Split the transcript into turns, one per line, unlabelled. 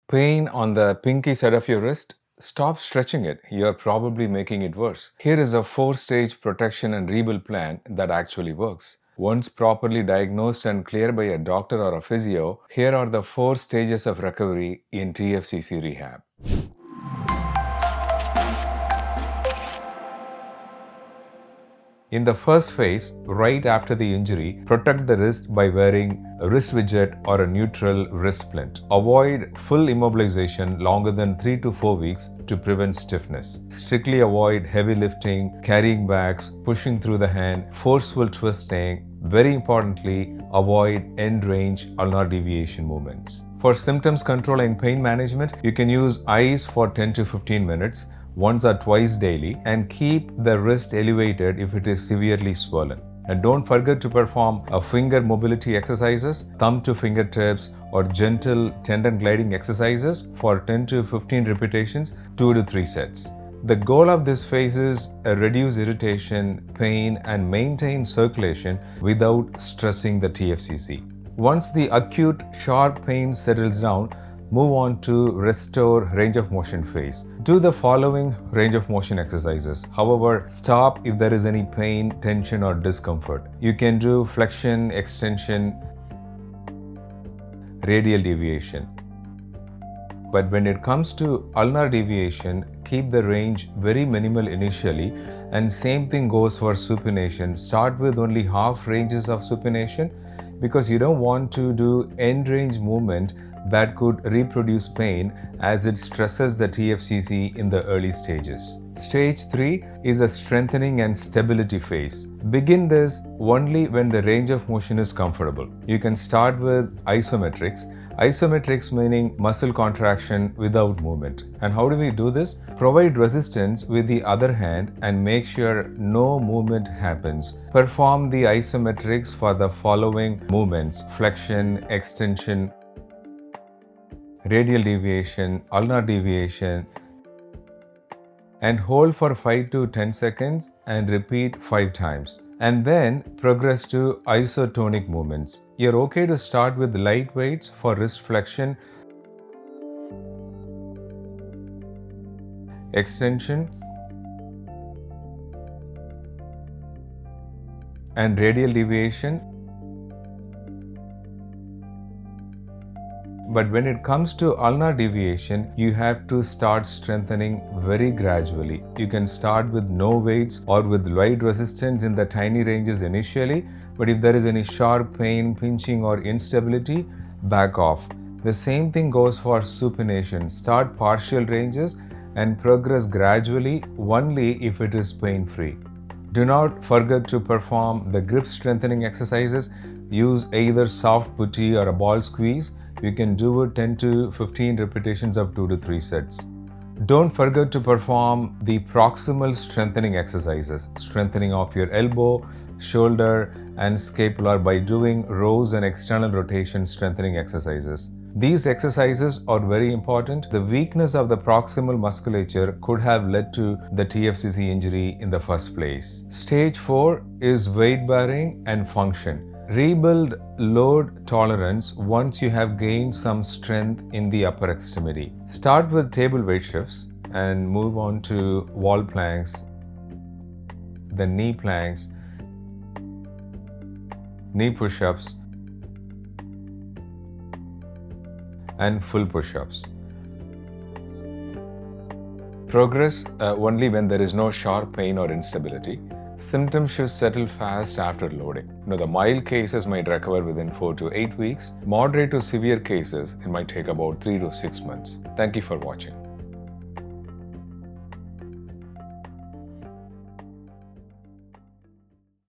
Pain on the pinky side of your wrist? Stop stretching it. You're probably making it worse. Here is a 4-stage protection and rebuild plan that actually works. Once properly diagnosed and cleared by a doctor or a physio, here are the 4 stages of recovery in TFCC rehab. In the first phase, right after the injury, protect the wrist by wearing a WristWidget or a neutral wrist splint. Avoid full immobilization longer than 3 to 4 weeks to prevent stiffness. Strictly avoid heavy lifting, carrying bags, pushing through the hand, forceful twisting. Very importantly, avoid end range ulnar deviation movements. For symptoms control and pain management, you can use ice for 10 to 15 minutes once or twice daily and keep the wrist elevated if it is severely swollen. And don't forget to perform finger mobility exercises, thumb to fingertips, or gentle tendon gliding exercises for 10 to 15 repetitions, 2 to 3 sets. The goal of this phase is reduce irritation, pain, and maintain circulation without stressing the TFCC. Once the acute sharp pain settles down, move on to restore range of motion phase. Do the following range of motion exercises. However, stop if there is any pain, tension, or discomfort. You can do flexion, extension, radial deviation. But when it comes to ulnar deviation, keep the range very minimal initially, and same thing goes for supination. Start with only half ranges of supination because you don't want to do end range movement that could reproduce pain as it stresses the TFCC in the early stages. Stage 3 is a strengthening and stability phase. Begin this only when the range of motion is comfortable. You can start with isometrics. Isometrics meaning muscle contraction without movement. And how do we do this? Provide resistance with the other hand and make sure no movement happens. Perform the isometrics for the following movements: flexion, extension, radial deviation, ulnar deviation, and hold for 5 to 10 seconds and repeat 5 times. And then progress to isotonic movements. You're okay to start with light weights for wrist flexion, extension, and radial deviation. But when it comes to ulnar deviation, you have to start strengthening very gradually. You can start with no weights or with light resistance in the tiny ranges initially, but if there is any sharp pain, pinching, or instability, back off. The same thing goes for supination. Start partial ranges and progress gradually only if it is pain-free. Do not forget to perform the grip strengthening exercises. Use either soft putty or a ball squeeze. You can do it 10 to 15 repetitions of 2 to 3 sets. Don't forget to perform the proximal strengthening exercises, strengthening of your elbow, shoulder, and scapula by doing rows and external rotation strengthening exercises. These exercises are very important. The weakness of the proximal musculature could have led to the TFCC injury in the first place. Stage 4 is weight bearing and function. Rebuild load tolerance once you have gained some strength in the upper extremity. Start with table weight shifts and move on to wall planks, then knee planks, knee push-ups, and full push-ups. Progress only when there is no sharp pain or instability. Symptoms should settle fast after loading. The mild cases might recover within 4 to 8 weeks. Moderate to severe cases, it might take about 3 to 6 months. Thank you for watching.